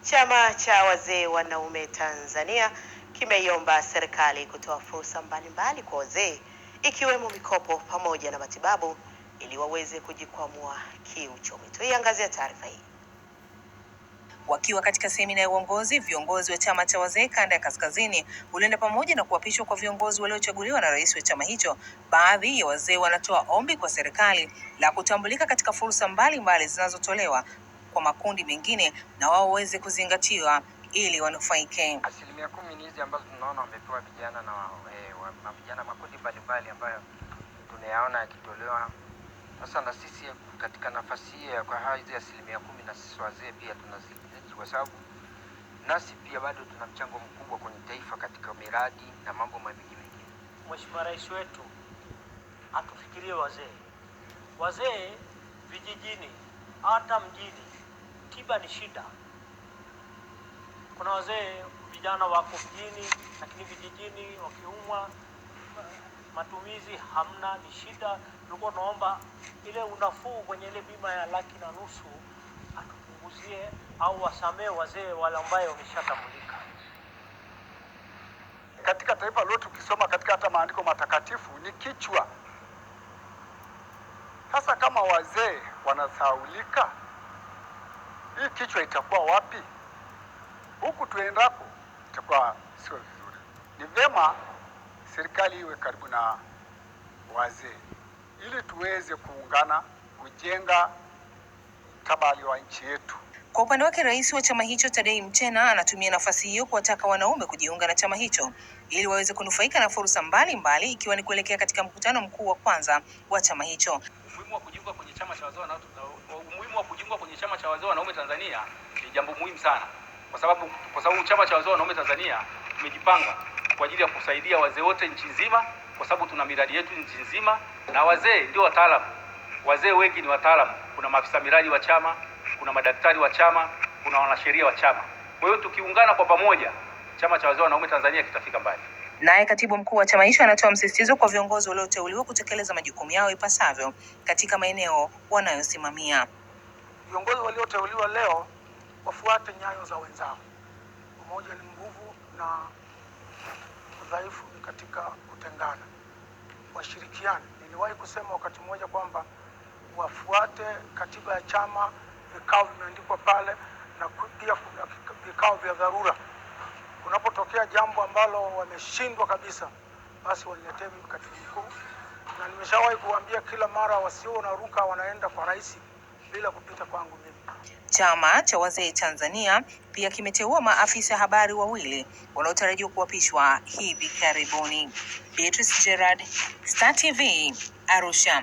Chama cha wazee wanaume Tanzania kimeiomba serikali kutoa fursa mbalimbali kwa wazee ikiwemo mikopo pamoja na matibabu ili waweze kujikwamua kiuchumi. Tuiangazia taarifa hii. Wakiwa katika semina ya uongozi, viongozi wa chama cha wazee kanda ya kaskazini ulienda pamoja na kuapishwa kwa viongozi waliochaguliwa na rais wa chama hicho. Baadhi ya wazee wanatoa ombi kwa serikali la kutambulika katika fursa mbalimbali zinazotolewa kwa makundi mengine na wao waweze kuzingatiwa ili wanufaike. 10% ni hizi ambazo tunaona wamepewa vijana na vijana makundi mbalimbali ambayo tunayaona yakitolewa. Sasa na sisi katika nafasi hii kwa hizi 10% na sisi wazee pia tunazihitaji, kwa sababu nasi pia bado tuna mchango mkubwa kwenye taifa katika miradi na mambo mengine. Mheshimiwa Rais wetu atufikirie wazee. Wazee vijijini hata mjini tiba ni shida. Kuna wazee vijana wako mjini lakini vijijini wakiumwa matumizi hamna, ni shida. Tulikuwa tunaomba ile unafuu kwenye ile bima ya 1.5 laki atupunguzie au wasamee wazee wale ambao wameshatambulika. Katika taifa lote ukisoma katika hata maandiko matakatifu ni kichwa. Sasa kama wazee wanasahaulika, hii kichwa itakuwa wapi? Huku tuendako itakuwa sio vizuri. Ni vyema serikali iwe karibu na wazee ili tuweze kuungana kujenga tabali wa nchi yetu. Kwa upande wake, rais wa chama hicho Tadei Mchena anatumia nafasi hiyo kuwataka wanaume kujiunga na chama hicho ili waweze kunufaika na fursa mbalimbali, ikiwa ni kuelekea katika mkutano mkuu wa kwanza wa chama hicho. Umuhimu wa kujiunga kwenye chama cha wazee wanaume Tanzania ni jambo muhimu sana, kwa sababu chama cha wazee wanaume Tanzania tumejipanga kwa ajili ya kusaidia wazee wote nchi nzima, kwa sababu tuna miradi yetu nchi nzima na wazee ndio wataalamu. Wazee wengi ni wataalamu. Kuna maafisa miradi wa chama, kuna madaktari wa chama, kuna wanasheria wa chama. Kwa hiyo tukiungana kwa pamoja, chama cha wazee wanaume Tanzania kitafika mbali. Naye katibu mkuu wa chama hicho anatoa msisitizo kwa viongozi walioteuliwa kutekeleza majukumu yao ipasavyo katika maeneo wanayosimamia. Viongozi walioteuliwa leo wafuate nyayo za wenzao. Umoja ni nguvu na udhaifu ni katika kutengana. Washirikiane. Niliwahi kusema wakati mmoja kwamba wafuate katiba ya chama, vikao vimeandikwa pale, na pia kuna vikao vya dharura. Kunapotokea jambo ambalo wameshindwa kabisa, basi waniletee mimi katibu mkuu, na nimeshawahi kuambia kila mara wasio wanaruka wanaenda kwa rais bila kupita kwangu mimi. Chama cha wazee Tanzania pia kimeteua maafisa habari wawili wanaotarajiwa kuapishwa hivi karibuni. Beatrice Gerard, Star TV, Arusha.